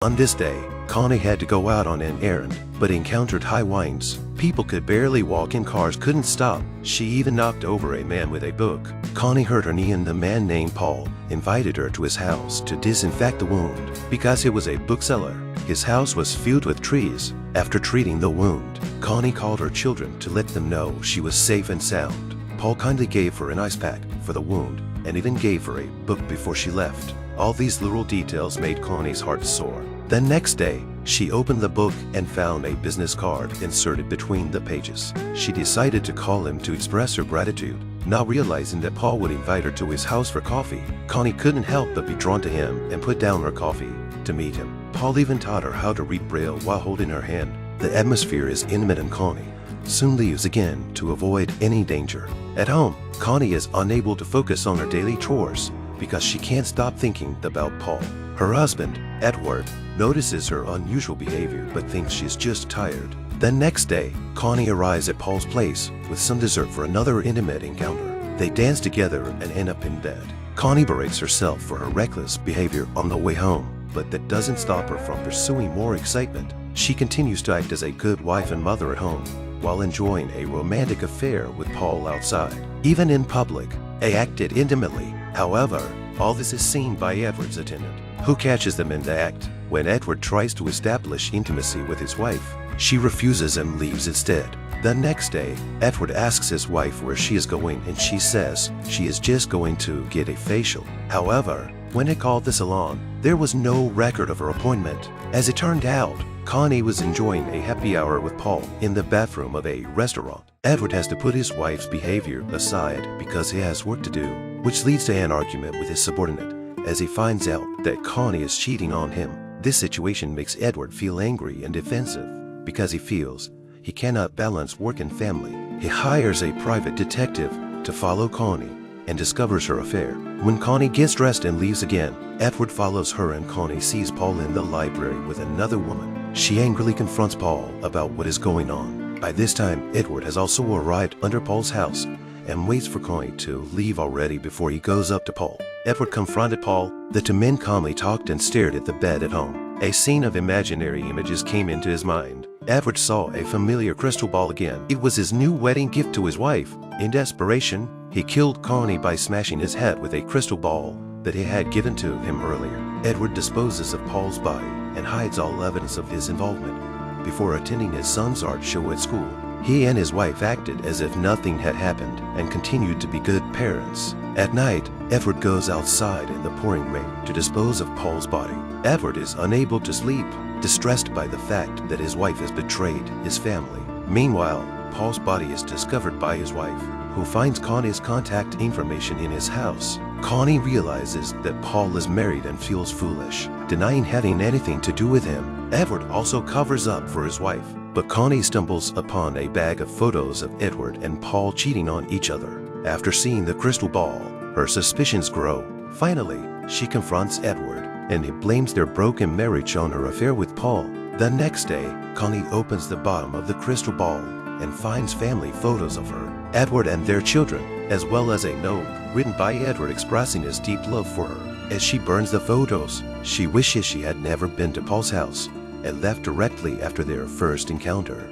On this day, Connie had to go out on an errand, but encountered high winds. People could barely walk and cars couldn't stop. She even knocked over a man with a book. Connie hurt her knee and the man named Paul invited her to his house to disinfect the wound. Because he was a bookseller, his house was filled with trees. After treating the wound, Connie called her children to let them know she was safe and sound. Paul kindly gave her an ice pack for the wound and even gave her a book before she left. All these little details made Connie's heart soar. The next day, she opened the book and found a business card inserted between the pages. She decided to call him to express her gratitude. Not realizing that Paul would invite her to his house for coffee, Connie couldn't help but be drawn to him and put down her coffee to meet him. Paul even taught her how to read Braille while holding her hand. The atmosphere is intimate and Connie soon leaves again to avoid any danger. At home, Connie is unable to focus on her daily chores because she can't stop thinking about Paul. Her husband, Edward, notices her unusual behavior but thinks she's just tired. The next day, Connie arrives at Paul's place with some dessert for another intimate encounter. They dance together and end up in bed. Connie berates herself for her reckless behavior on the way home, but that doesn't stop her from pursuing more excitement. She continues to act as a good wife and mother at home, while enjoying a romantic affair with Paul outside. Even in public, they acted intimately. However, all this is seen by Edward's attendant, who catches them in the act. When Edward tries to establish intimacy with his wife, she refuses and leaves instead. The next day, Edward asks his wife where she is going and she says she is just going to get a facial. However, when it called the salon, there was no record of her appointment. As it turned out, Connie was enjoying a happy hour with Paul in the bathroom of a restaurant. Edward has to put his wife's behavior aside because he has work to do, which leads to an argument with his subordinate as he finds out that Connie is cheating on him. This situation makes Edward feel angry and defensive because he feels he cannot balance work and family. He hires a private detective to follow Connie and discovers her affair. When Connie gets dressed and leaves again, Edward follows her and Connie sees Paul in the library with another woman. She angrily confronts Paul about what is going on. By this time, Edward has also arrived under Paul's house and waits for Connie to leave already before he goes up to Paul. Edward confronted Paul. The two men calmly talked and stared at the bed at home. A scene of imaginary images came into his mind. Edward saw a familiar crystal ball again. It was his new wedding gift to his wife. In desperation, he killed Connie by smashing his head with a crystal ball that he had given to him earlier. Edward disposes of Paul's body and hides all evidence of his involvement. Before attending his son's art show at school, he and his wife acted as if nothing had happened and continued to be good parents. At night, Edward goes outside in the pouring rain to dispose of Paul's body. Edward is unable to sleep, distressed by the fact that his wife has betrayed his family. Meanwhile, Paul's body is discovered by his wife, who finds Connie's contact information in his house. Connie realizes that Paul is married and feels foolish, denying having anything to do with him. Edward also covers up for his wife, but Connie stumbles upon a bag of photos of Edward and Paul cheating on each other. After seeing the crystal ball, her suspicions grow. Finally, she confronts Edward, and he blames their broken marriage on her affair with Paul. The next day, Connie opens the bottom of the crystal ball and finds family photos of her, Edward and their children, as well as a note written by Edward expressing his deep love for her. As she burns the photos, she wishes she had never been to Paul's house and left directly after their first encounter.